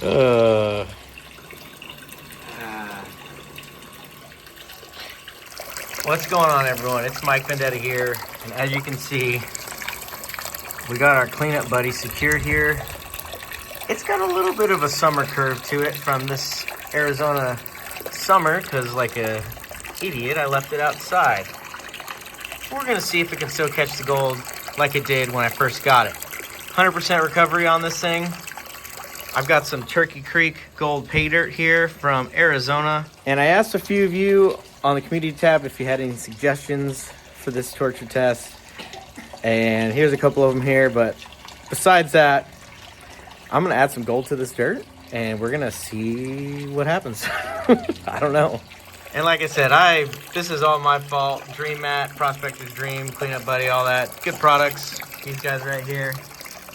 Uh. What's going on, everyone? It's Mike Vendetta here, and as you can see, we got our cleanup buddy secured here. It's got a little bit of a summer curve to it from this Arizona summer, because like a idiot, I left it outside. We're gonna see if it can still catch the gold like it did when I first got it. 100% recovery on this thing. I've got some Turkey Creek gold pay dirt here from Arizona. And I asked a few of you on the community tab if you had any suggestions for this torture test. And here's a couple of them here, but besides that, I'm gonna add some gold to this dirt and we're gonna see what happens. I don't know. And like I said, this is all my fault. Dream Mat, Prospector's Dream, Cleanup Buddy, all that. Good products. These guys right here.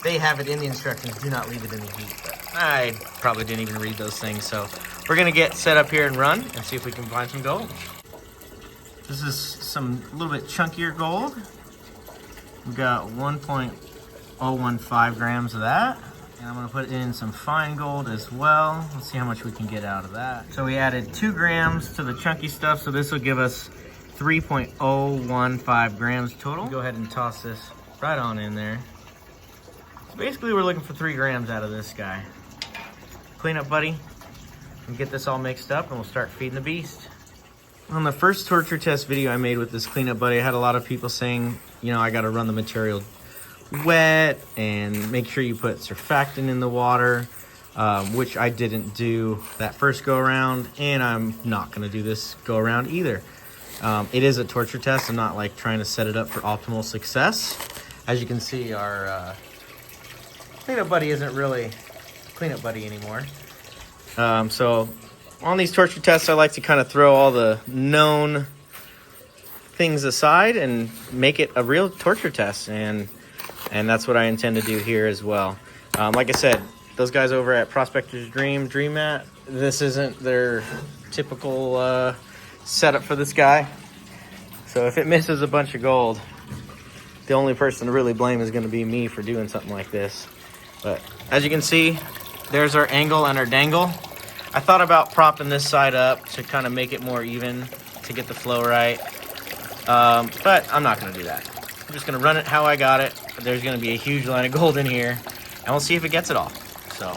They have it in the instructions. Do not leave it in the heat. But I probably didn't even read those things. So we're going to get set up here and run and see if we can find some gold. This is some little bit chunkier gold. We've got 1.015 grams of that. And I'm going to put in some fine gold as well. Let's see how much we can get out of that. So we added 2 grams to the chunky stuff. So this will give us 3.015 grams total. Go ahead and toss this right on in there. So basically we're looking for 3 grams out of this guy. Cleanup buddy, and get this all mixed up and we'll start feeding the beast. On the first torture test video I made with this cleanup buddy, I had a lot of people saying, you know, I got to run the material wet and make sure you put surfactant in the water, which I didn't do that first go around, and I'm not going to do this go around either. It is a torture test. I'm not like trying to set it up for optimal success. As you can see, our cleanup buddy isn't really cleanup buddy anymore. So on these torture tests, I like to kind of throw all the known things aside and make it a real torture test, and that's what I intend to do here as well. Like I said, those guys over at Prospector's Dream Mat, this isn't their typical setup for this guy. So if it misses a bunch of gold, the only person to really blame is going to be me for doing something like this. But as you can see, there's our angle and our dangle. I thought about propping this side up to kind of make it more even to get the flow right. But I'm not going to do that. I'm just going to run it how I got it. There's going to be a huge line of gold in here, and we'll see if it gets it all. So,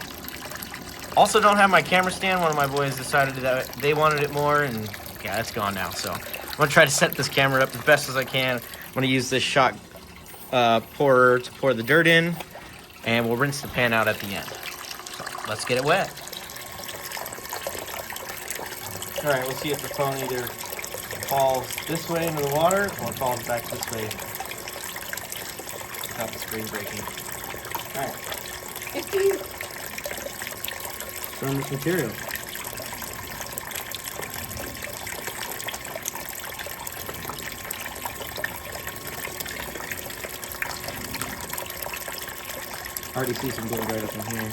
also don't have my camera stand. One of my boys decided that they wanted it more, and yeah, it's gone now. So I'm going to try to set this camera up as best as I can. I'm going to use this shot pourer to pour the dirt in, and we'll rinse the pan out at the end. So let's get it wet. All right, we'll see if the phone either falls this way into the water or falls back this way without the screen breaking. All right. Show them this material. Already see some gold right up in here.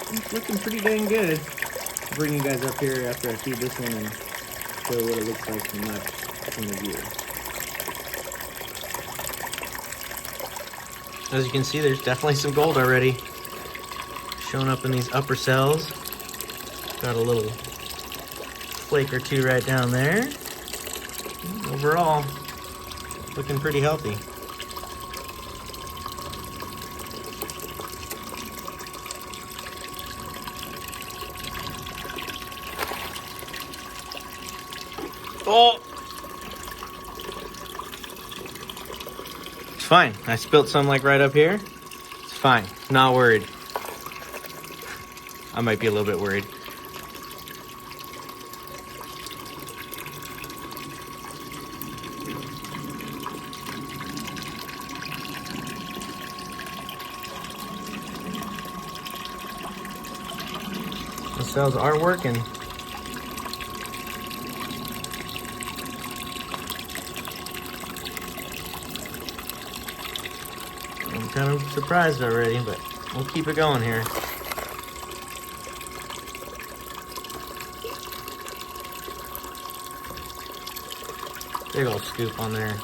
It's looking pretty dang good. I'll bring you guys up here after I feed this one and show what it looks like from that point of view. As you can see, there's definitely some gold already showing up in these upper cells. Got a little flake or two right down there. Overall, looking pretty healthy. Oh! It's fine. I spilled some like right up here. It's fine. Not worried. I might be a little bit worried. The cells are working. I'm kind of surprised already, but we'll keep it going here. Big old scoop on there.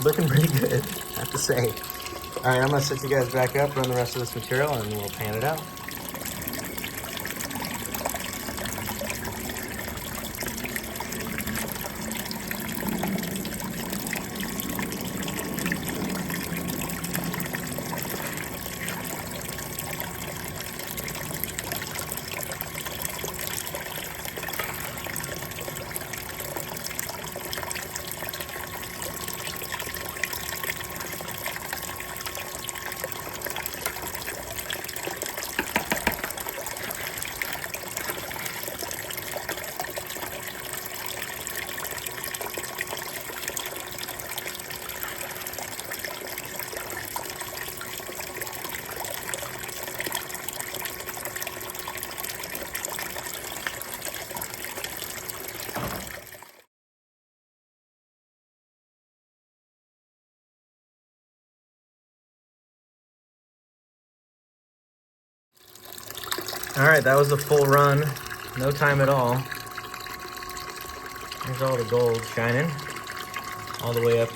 Looking pretty good, I have to say. All right, I'm gonna set you guys back up, run the rest of this material, and we'll pan it out. All right, that was a full run. No time at all. There's all the gold shining all the way up,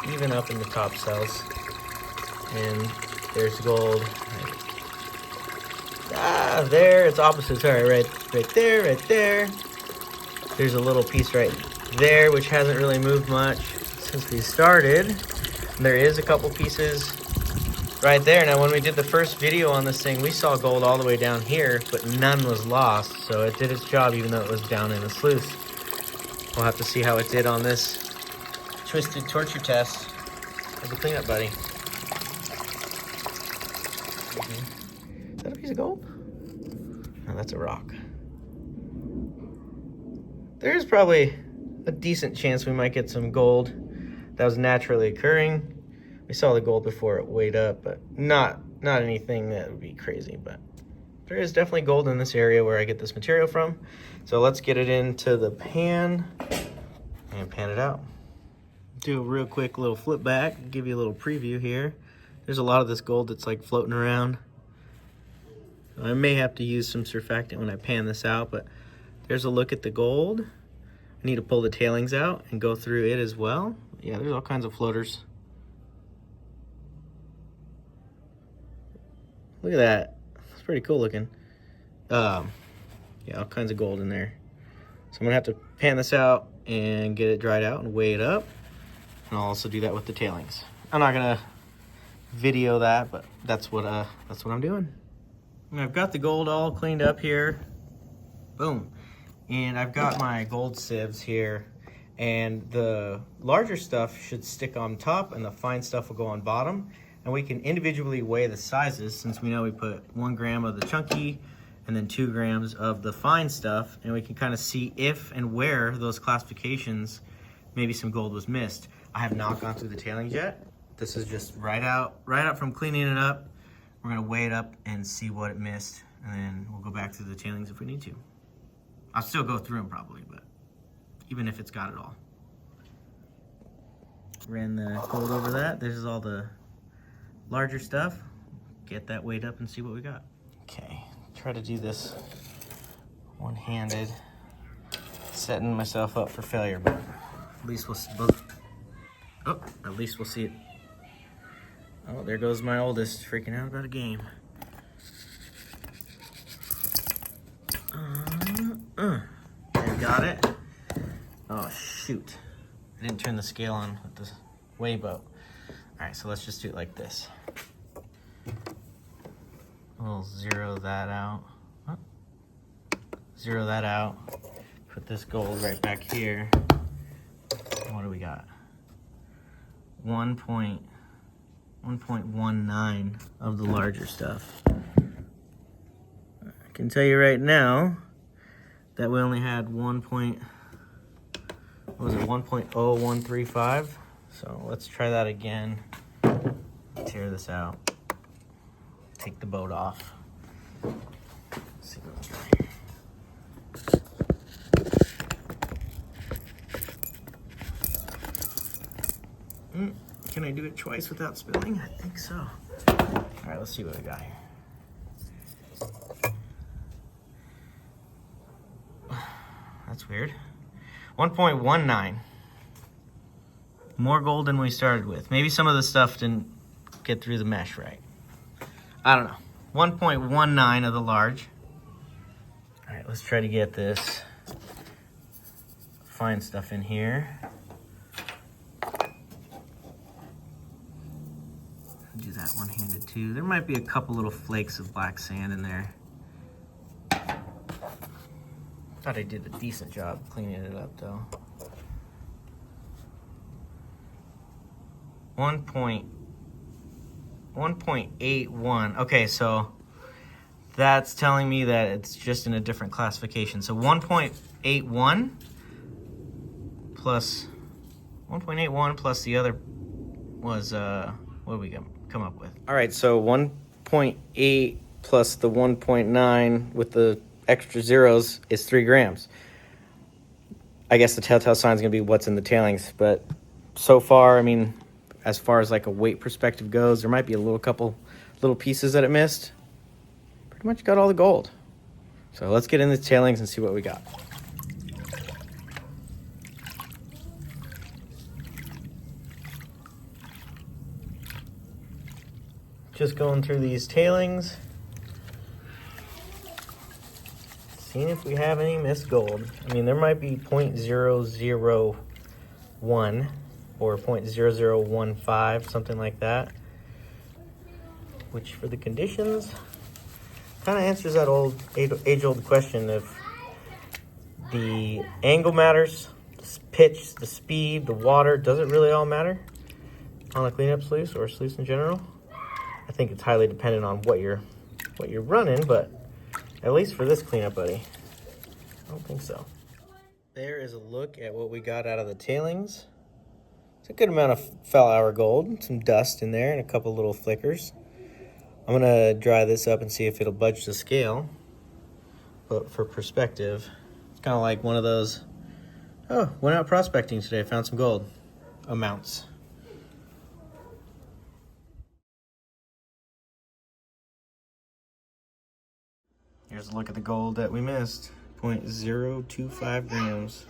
even up in the top cells. And there's gold. Ah, there, it's opposite. Sorry, right there, right there. There's a little piece right there, which hasn't really moved much since we started. There is a couple pieces right there. Now, when we did the first video on this thing, we saw gold all the way down here, but none was lost. So it did its job, even though it was down in the sluice. We'll have to see how it did on this twisted torture test of the cleanup buddy. Is that a piece of gold? No, that's a rock. There's probably a decent chance we might get some gold that was naturally occurring. We saw the gold before it weighed up, but not anything that would be crazy. But there is definitely gold in this area where I get this material from. So let's get it into the pan and pan it out. Do a real quick little flip back, give you a little preview here. There's a lot of this gold that's like floating around. I may have to use some surfactant when I pan this out, but there's a look at the gold. I need to pull the tailings out and go through it as well. Yeah, there's all kinds of floaters. Look at that. It's pretty cool looking. Yeah, all kinds of gold in there. So I'm gonna have to pan this out and get it dried out and weigh it up. And I'll also do that with the tailings. I'm not gonna video that, but that's what I'm doing. And I've got the gold all cleaned up here. Boom. And I've got my gold sieves here. And the larger stuff should stick on top and the fine stuff will go on bottom. And we can individually weigh the sizes, since we know we put 1 gram of the chunky and then 2 grams of the fine stuff, and we can kind of see if and where those classifications, maybe some gold was missed. I have not gone through the tailings yet. This is just right out from cleaning it up. We're gonna weigh it up and see what it missed, and then we'll go back through the tailings if we need to. I'll still go through them probably, but even if it's got it all. Ran the gold over that. This is all the larger stuff. Get that weighed up and see what we got. Okay, try to do this one-handed, setting myself up for failure, but at least we'll see it. Oh, there goes my oldest freaking out about a game. I got it. Oh shoot, I didn't turn the scale on with the weigh boat. All right, so let's just do it like this. We'll zero that out. Oh. Zero that out. Put this gold right back here. What do we got? 1.19 of the larger stuff. can tell you right now that we only had 1.0135. So let's try that again. Tear this out. Take the boat off. Let's see what we got here. Can I do it twice without spilling? I think so. All right, let's see what we got here. That's weird. 1.19. More gold than we started with. Maybe some of the stuff didn't get through the mesh right. I don't know. 1.19 of the large. All right, let's try to get this fine stuff in here. Do that one-handed too. There might be a couple little flakes of black sand in there. Thought I did a decent job cleaning it up though. 1.81. Okay, so that's telling me that it's just in a different classification. So 1.81 plus 1.81 plus the other was what did we come up with? All right, so 1.8 plus the 1.9 with the extra zeros is 3 grams. I guess the telltale sign is going to be what's in the tailings, but so far, I mean, as far as like a weight perspective goes, there might be a couple little pieces that it missed. Pretty much got all the gold. So let's get in the tailings and see what we got. Just going through these tailings, seeing if we have any missed gold. I mean, there might be 0.001 or 0.0015, something like that, which for the conditions kind of answers that age-old question if the angle matters, the pitch, the speed, the water, does it really all matter on a cleanup sluice or a sluice in general? I think it's highly dependent on what you're running, but at least for this cleanup, buddy, I don't think so. There is a look at what we got out of the tailings. It's a good amount of fell-hour gold, some dust in there, and a couple little flickers. I'm gonna dry this up and see if it'll budge the scale. But for perspective, it's kind of like one of those, oh, went out prospecting today, found some gold amounts. Here's a look at the gold that we missed, 0.025 grams.